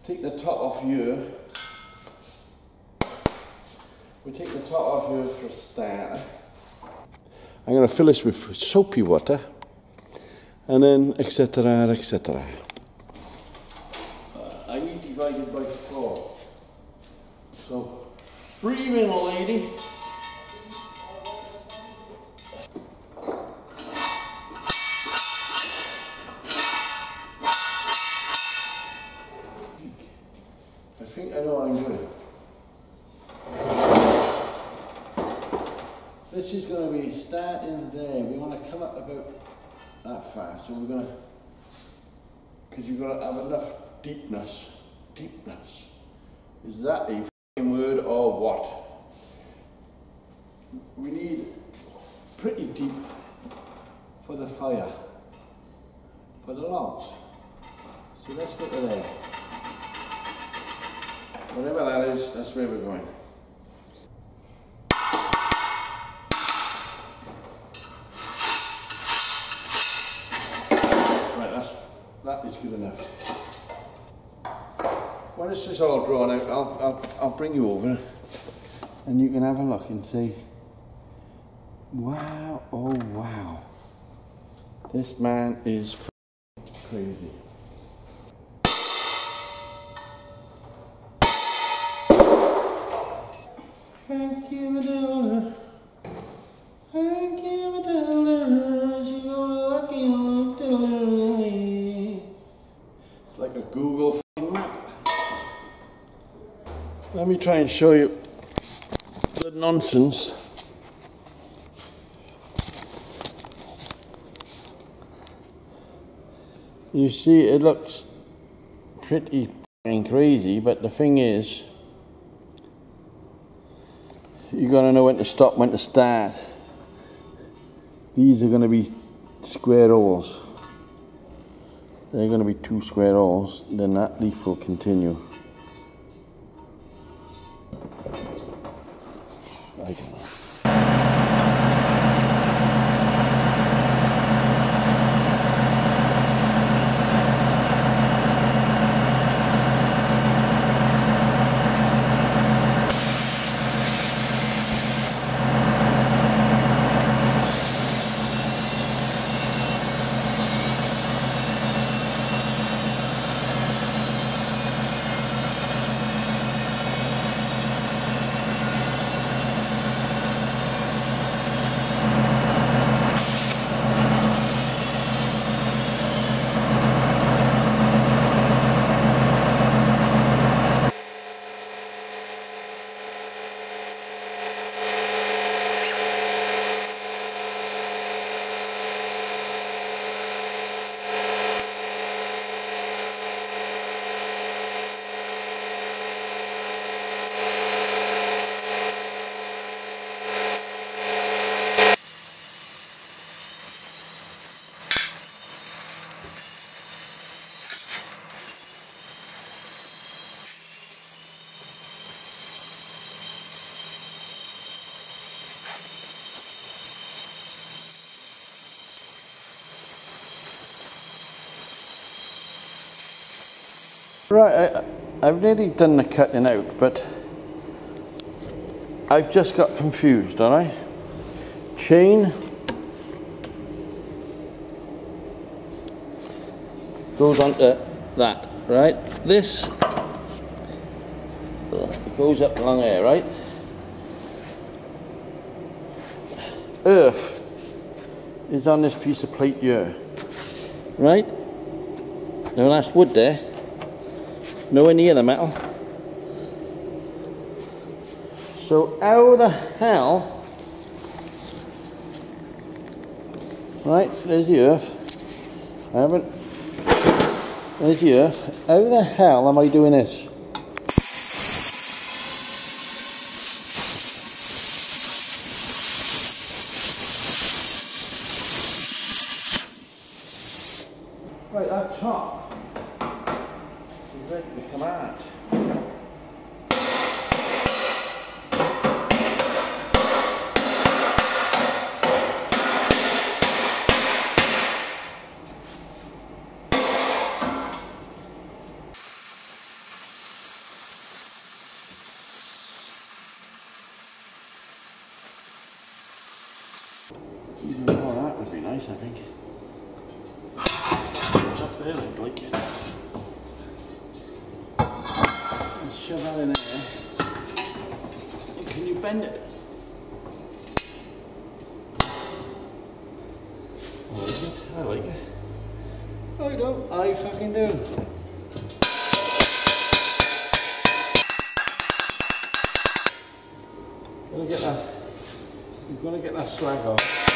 take the top off here. We take the top off here for a start. I'm going to fill this with soapy water, and then etc. etc. I need divided by 4. So breathe in, lady. I think I know what I'm doing. This is going to be starting there. We want to come up about that far. So we're going to, because you've got to have enough deepness. Deepness. Is that a f***ing word or what? We need pretty deep for the fire, for the logs. So let's go to there. Whatever that is, that's where we're going. Right, that is good enough. When this is all drawn out, I'll bring you over and you can have a look and see. Wow, oh wow. This man is crazy. Thank you, Matilda. Thank you, Matilda. She's lucky Matilda. It's like a Google map. Let me try and show you the nonsense. You see, it looks pretty crazy, but the thing is, you got to know when to stop, when to start. These are going to be square holes. They're going to be 2 square holes. Then that leaf will continue. I don't know. Right, I've nearly done the cutting out, but I've just got confused, alright? Chain goes onto that, right? This goes up along here, right? Earth is on this piece of plate here, right? Now that's wood there. Nowhere near the metal. So how the hell, right, so there's the earth. There's the earth. How the hell am I doing this? Right, that top is ready to come out. Even more, that would be nice, I think. Up there, I'd like it. And shove that in there. And can you bend it? I like it. I like it. I don't. I fucking do. Gotta get that. You've got to get that slag off.